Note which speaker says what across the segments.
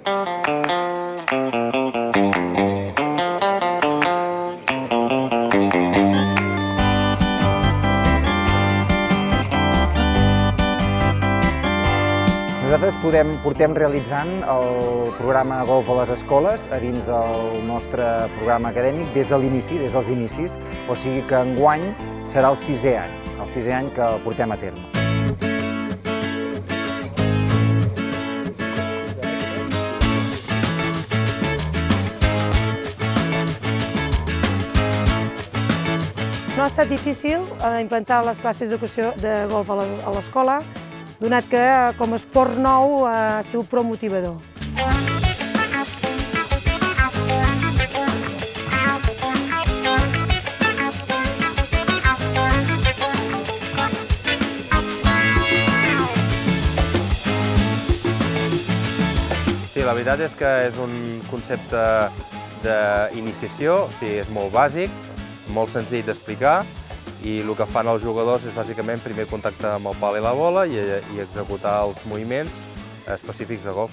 Speaker 1: Nosaltres portem realitzant el programa Golf a les escoles a dins del nostre programa acadèmic des de l'inici, des dels inicis, o sigui que enguany serà el 6è any que el portem a terme.
Speaker 2: No ha estat difícil implantar les classes d'educació de golf a l'escola, donat que com a esport nou ha sigut prou motivador.
Speaker 3: Sí, la veritat és que és un concepte d'iniciació, o sigui, és molt bàsic, molt senzill d'explicar, i el que fan els jugadors és bàsicament primer contactar amb el pal i la bola i executar els moviments específics de golf.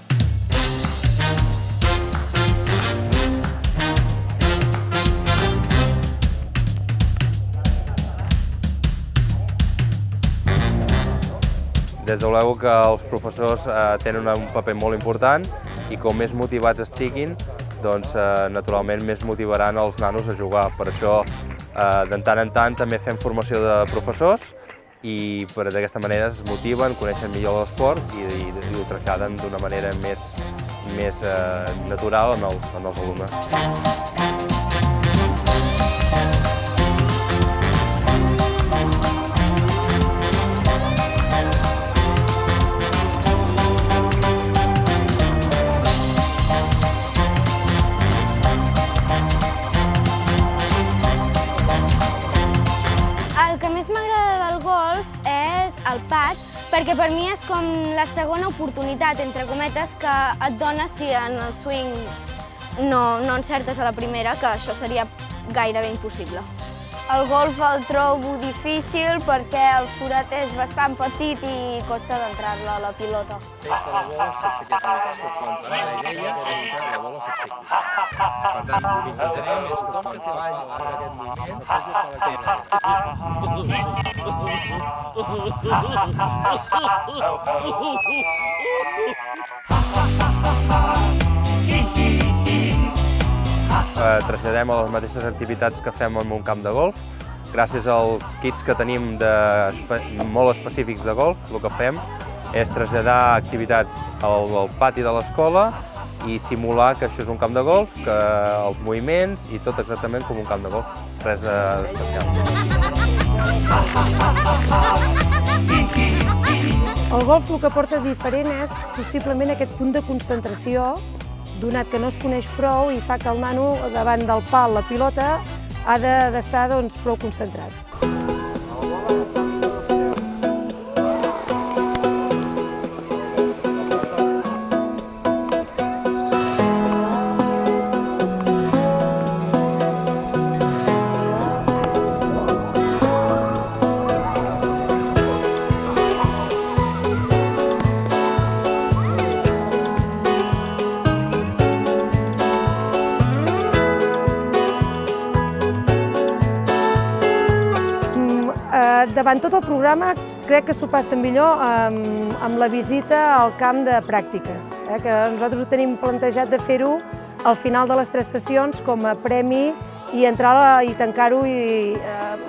Speaker 3: Desveureu que els professors tenen un paper molt important i com més motivats estiguin, doncs naturalment més motivaran els nanos a jugar. Per això de tant en tant també fem formació de professors i d'aquesta manera es motiven, coneixen millor l'esport i ho traslladen d'una manera més natural en els alumnes.
Speaker 4: El que més m'agrada del golf és el pad, perquè per mi és com la segona oportunitat, entre cometes, que et dona si en el swing no encertes a la primera, que això seria gairebé impossible.
Speaker 5: El golf el trobo difícil perquè el forat és bastant petit i costa d'entrar-la a la pilota.
Speaker 6: La bola s'aixequés en el pot entrar la idea que la bola s'aixequi. Per tant, l'únic que entenem és que tothom que treballa per aquest moviment després ho fa
Speaker 3: Traslladem a les mateixes activitats que fem en un camp de golf. Gràcies als kits que tenim molt específics de golf, el que fem és traslladar activitats al pati de l'escola i simular que això és un camp de golf, que els moviments i tot exactament com un camp de golf, res especial.
Speaker 2: El golf el que porta diferent és possiblement aquest punt de concentració, donat que no es coneix prou i fa que el nano davant del pal, la pilota, ha d'estar prou concentrat. Davant tot el programa, crec que s'ho passa millor amb la visita al camp de pràctiques, que nosaltres ho tenim plantejat de fer-ho al final de les 3 sessions com a premi i entrar i tancar-ho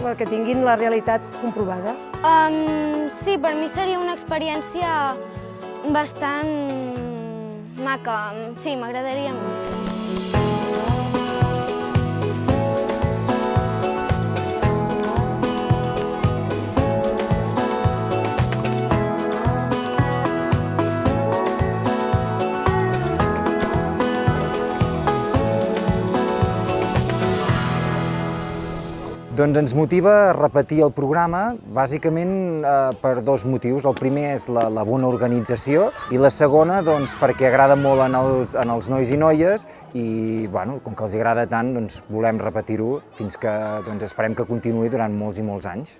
Speaker 2: perquè tinguin la realitat comprovada.
Speaker 4: Sí, per mi seria una experiència bastant maca. Sí, m'agradaria molt.
Speaker 1: Doncs ens motiva a repetir el programa, bàsicament per 2 motius. El primer és la bona organització i la segona perquè agrada molt en els nois i noies i com que els agrada tant volem repetir-ho fins que esperem que continuï durant molts i molts anys.